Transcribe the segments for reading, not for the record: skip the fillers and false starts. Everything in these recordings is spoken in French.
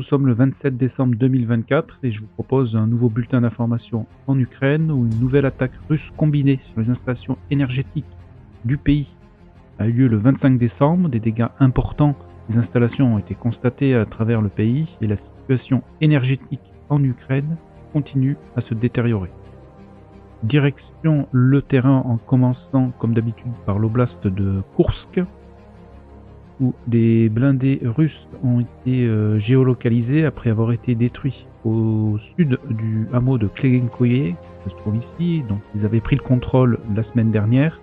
sommes le 27 décembre 2024 et je vous propose un nouveau bulletin d'information en Ukraine où une nouvelle attaque russe combinée sur les installations énergétiques du pays a eu lieu le 25 décembre. Des dégâts importants des installations ont été constatés à travers le pays et la situation énergétique en Ukraine continue à se détériorer. Direction le terrain en commençant comme d'habitude par l'oblast de Koursk, où des blindés russes ont été géolocalisés après avoir été détruits au sud du hameau de Klegenkoye, qui se trouve ici. Donc ils avaient pris le contrôle la semaine dernière.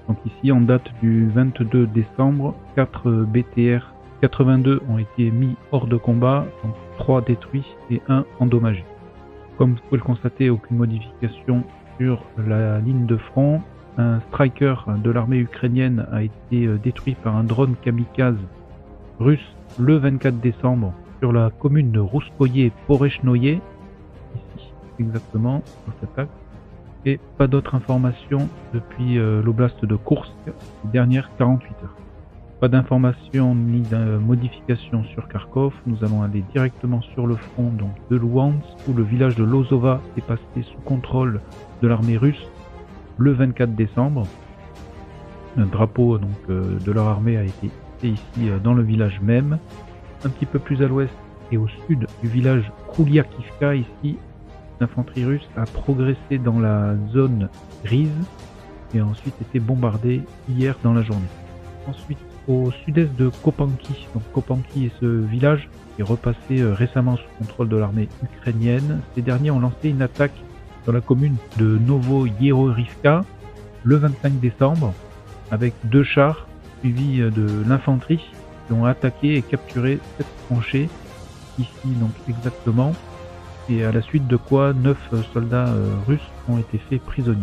Donc ici, en date du 22 décembre, 4 BTR 82 ont été mis hors de combat, donc 3 détruits et 1 endommagé. Comme vous pouvez le constater, aucune modification sur la ligne de front. Un striker de l'armée ukrainienne a été détruit par un drone kamikaze russe le 24 décembre sur la commune de Rouskoye-Porechnoye, ici exactement, dans cet axe. Et pas d'autres informations depuis l'oblast de Koursk ces dernières 48 heures. Pas d'informations ni de modifications sur Kharkov. Nous allons aller directement sur le front donc, de Louhansk, où le village de Lozova est passé sous contrôle de l'armée russe le 24 décembre. Un drapeau donc, de leur armée a été hissé ici dans le village même. Un petit peu plus à l'ouest et au sud du village Kouliakivka, ici, l'infanterie russe a progressé dans la zone grise et a ensuite été bombardée hier dans la journée. Ensuite, au sud-est de Kopanki, donc Kopanki est ce village qui est repassé récemment sous contrôle de l'armée ukrainienne. Ces derniers ont lancé une attaque dans la commune de Novoyerorivka le 25 décembre avec 2 chars suivis de l'infanterie qui ont attaqué et capturé 7 tranchées ici donc exactement, et à la suite de quoi 9 soldats russes ont été faits prisonniers.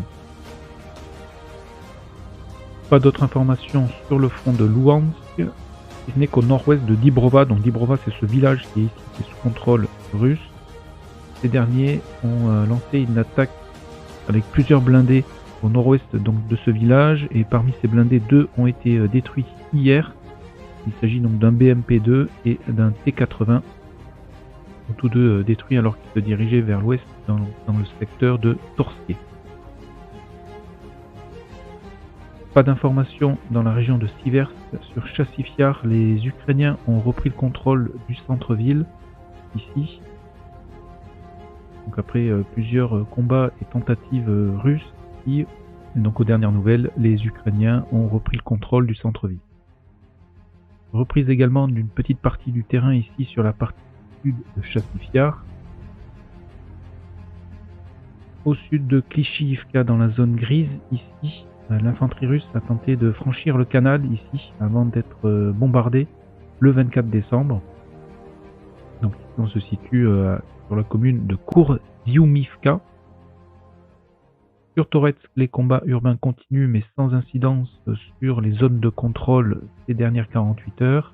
Pas d'autres informations sur le front de Louhansk, si ce n'est qu'au nord-ouest de Dibrova. Donc Dibrova, c'est ce village qui est ici, qui est sous contrôle russe. Ces derniers ont lancé une attaque avec plusieurs blindés au nord-ouest donc de ce village, et parmi ces blindés, 2 ont été détruits hier. Il s'agit donc d'un BMP-2 et d'un T-80, tous deux détruits alors qu'ils se dirigeaient vers l'ouest dans le secteur de Torske. Pas d'informations dans la région de Siversk. Sur Chassifiar, les Ukrainiens ont repris le contrôle du centre-ville, ici. Donc après plusieurs combats et tentatives russes, et donc aux dernières nouvelles, les Ukrainiens ont repris le contrôle du centre-ville. Reprise également d'une petite partie du terrain ici sur la partie sud de Chassifiar. Au sud de Klishivka, dans la zone grise, ici, l'infanterie russe a tenté de franchir le canal ici avant d'être bombardée le 24 décembre. Donc on se situe sur la commune de Kourziumivka. Sur Toretsk, les combats urbains continuent mais sans incidence sur les zones de contrôle ces dernières 48 heures.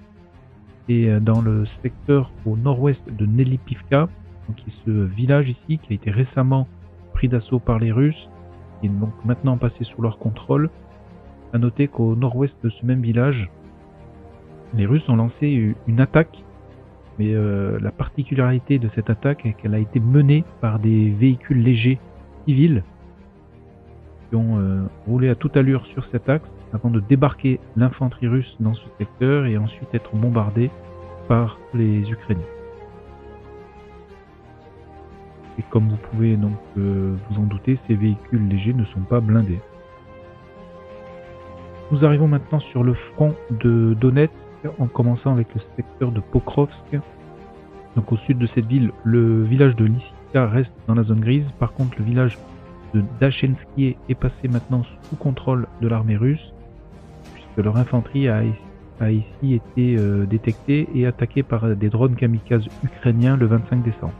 Et dans le secteur au nord-ouest de Nelipivka, donc qui est ce village ici qui a été récemment pris d'assaut par les Russes, qui est donc maintenant passé sous leur contrôle. À noter qu'au nord-ouest de ce même village, les Russes ont lancé une attaque, mais la particularité de cette attaque est qu'elle a été menée par des véhicules légers civils qui ont roulé à toute allure sur cet axe avant de débarquer l'infanterie russe dans ce secteur et ensuite être bombardée par les Ukrainiens. Et comme vous pouvez donc vous en douter, ces véhicules légers ne sont pas blindés. Nous arrivons maintenant sur le front de Donetsk, en commençant avec le secteur de Pokrovsk. Donc au sud de cette ville, le village de Lissika reste dans la zone grise. Par contre, le village de Dachensky est passé maintenant sous contrôle de l'armée russe, puisque leur infanterie a ici été détectée et attaquée par des drones kamikazes ukrainiens le 25 décembre.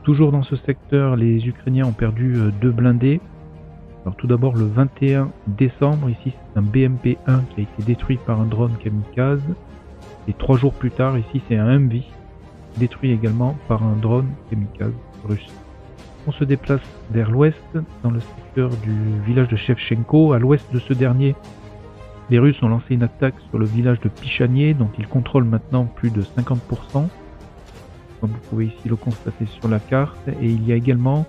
Toujours dans ce secteur, les Ukrainiens ont perdu 2 blindés. Alors tout d'abord le 21 décembre, ici c'est un BMP-1 qui a été détruit par un drone kamikaze. Et 3 jours plus tard, ici c'est un MV détruit également par un drone kamikaze russe. On se déplace vers l'ouest, dans le secteur du village de Shevchenko. À l'ouest de ce dernier, Les Russes ont lancé une attaque sur le village de Pichanier, dont ils contrôlent maintenant plus de 50%, comme vous pouvez ici le constater sur la carte, et il y a également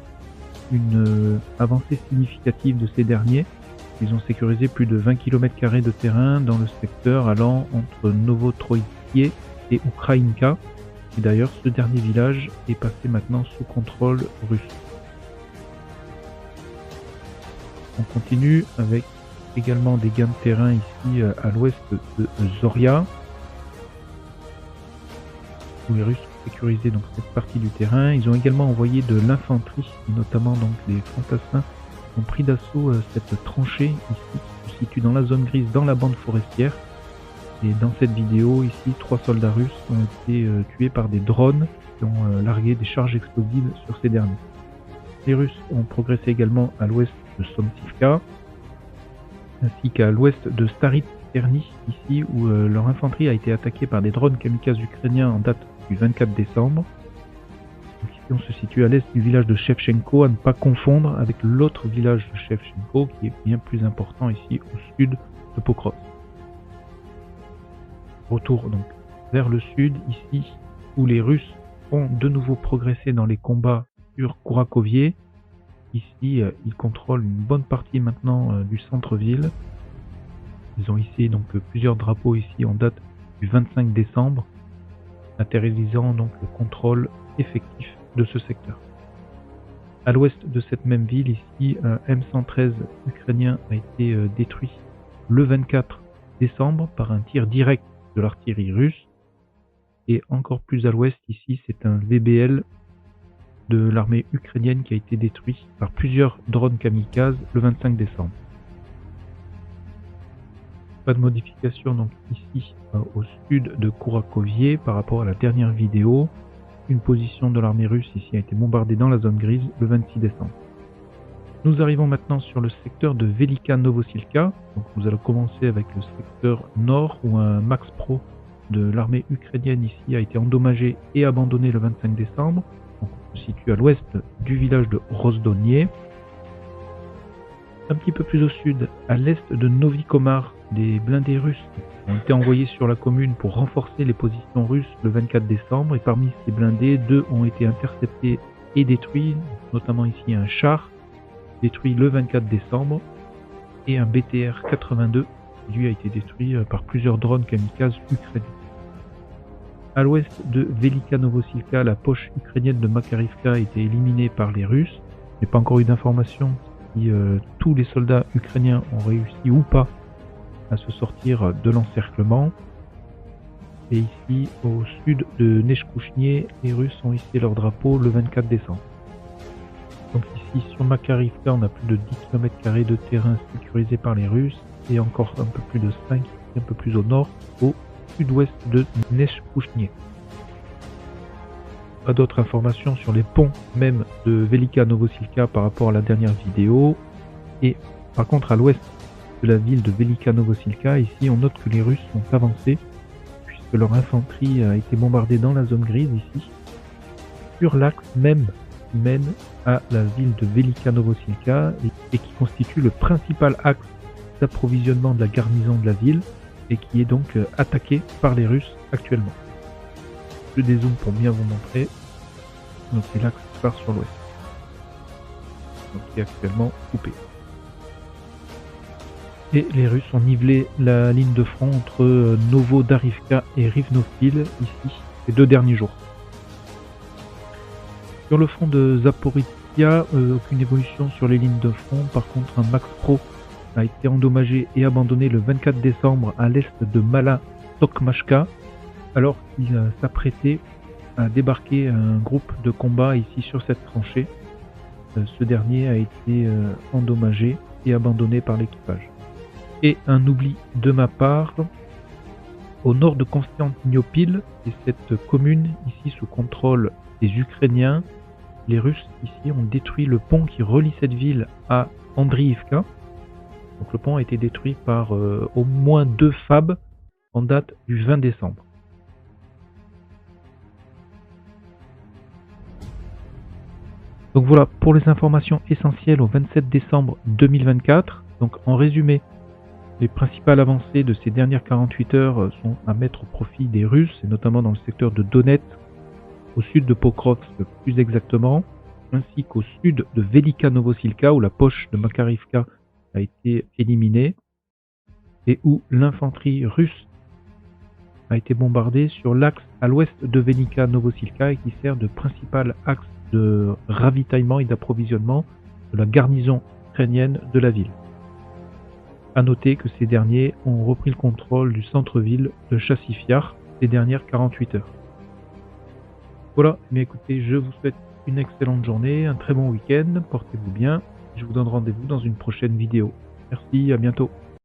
une avancée significative de ces derniers. Ils ont sécurisé plus de 20 km² de terrain dans le secteur allant entre Novotroïtske et Ukraïnka. Et d'ailleurs, ce dernier village est passé maintenant sous contrôle russe. On continue avec également des gains de terrain ici à l'ouest de Zoria, où les Russes ont sécurisé donc cette partie du terrain. Ils ont également envoyé de l'infanterie, notamment donc les fantassins ont pris d'assaut cette tranchée ici qui se situe dans la zone grise dans la bande forestière. Et dans cette vidéo ici, 3 soldats russes ont été tués par des drones qui ont largué des charges explosives sur ces derniers. Les Russes ont progressé également à l'ouest de Somtsivka, ainsi qu'à l'ouest de Starit Terny, ici où leur infanterie a été attaquée par des drones kamikazes ukrainiens en date du 24 décembre. Donc ici on se situe à l'est du village de Shevchenko, à ne pas confondre avec l'autre village de Shevchenko qui est bien plus important ici au sud de Pokros. Retour donc vers le sud ici où les Russes ont de nouveau progressé dans les combats sur Kourakovier. Ici ils contrôlent une bonne partie maintenant du centre-ville. Ils ont hissé donc plusieurs drapeaux ici en date du 25 décembre, matérialisant donc le contrôle effectif de ce secteur. À l'ouest de cette même ville ici, un M113 ukrainien a été détruit le 24 décembre par un tir direct de l'artillerie russe. Et encore plus à l'ouest ici, c'est un VBL de l'armée ukrainienne qui a été détruit par plusieurs drones kamikazes le 25 décembre. Pas de modification donc ici au sud de Kourakovier par rapport à la dernière vidéo. Une position de l'armée russe ici a été bombardée dans la zone grise le 26 décembre. Nous arrivons maintenant sur le secteur de Velika Novosilka. Donc nous allons commencer avec le secteur nord où un Max Pro de l'armée ukrainienne ici a été endommagé et abandonné le 25 décembre. Donc on se situe à l'ouest du village de Rozdonier. Un petit peu plus au sud, à l'est de Novi Komar, des blindés russes ont été envoyés sur la commune pour renforcer les positions russes le 24 décembre. Et parmi ces blindés, 2 ont été interceptés et détruits, notamment ici un char détruit le 24 décembre et un BTR 82 qui lui a été détruit par plusieurs drones kamikazes ukrainiens. À l'ouest de Velika Novosilka, la poche ukrainienne de Makarivka a été éliminée par les Russes. Il n'y a pas encore eu d'informations si tous les soldats ukrainiens ont réussi ou pas à se sortir de l'encerclement. Et ici, au sud de Nechkouchnier, les Russes ont hissé leur drapeau le 24 décembre. Donc ici, sur Makarivka, on a plus de 10 km² de terrain sécurisé par les Russes et encore un peu plus de 5, un peu plus au nord, au sud-ouest de Nechkouchnier. Pas d'autres informations sur les ponts même de Velika Novosilka par rapport à la dernière vidéo. Et par contre, à l'ouest de la ville de Velika Novosilka, ici on note que les Russes sont avancés puisque leur infanterie a été bombardée dans la zone grise ici, sur l'axe même qui mène à la ville de Velika Novosilka et qui constitue le principal axe d'approvisionnement de la garnison de la ville et qui est donc attaqué par les Russes actuellement. Je dézoome pour bien vous montrer. Donc c'est l'axe qui part sur l'ouest, donc qui est actuellement coupé. Et les Russes ont nivelé la ligne de front entre Novodarivka et Rivnopil ici ces 2 derniers jours. Sur le front de Zaporizhia, aucune évolution sur les lignes de front. Par contre, un Max Pro a été endommagé et abandonné le 24 décembre à l'est de Mala Tokmachka, alors qu'il s'apprêtait à débarquer un groupe de combat ici sur cette tranchée. Ce dernier a été endommagé et abandonné par l'équipage. Et un oubli de ma part, au nord de Constantinople, et cette commune ici sous contrôle des Ukrainiens, les Russes ici ont détruit le pont qui relie cette ville à Andriivka. Donc le pont a été détruit par au moins 2 FAB en date du 20 décembre. Donc voilà pour les informations essentielles au 27 décembre 2024. Donc en résumé, Les principales avancées de ces dernières 48 heures sont à mettre au profit des Russes, et notamment dans le secteur de Donetsk, au sud de Pokrovsk plus exactement, ainsi qu'au sud de Velika Novosilka, où la poche de Makarivka a été éliminée, et où l'infanterie russe a été bombardée sur l'axe à l'ouest de Velika Novosilka et qui sert de principal axe de ravitaillement et d'approvisionnement de la garnison ukrainienne de la ville. A noter que ces derniers ont repris le contrôle du centre-ville de Chassifiar ces dernières 48 heures. Voilà, mais écoutez, je vous souhaite une excellente journée, un très bon week-end, portez-vous bien, je vous donne rendez-vous dans une prochaine vidéo. Merci, à bientôt.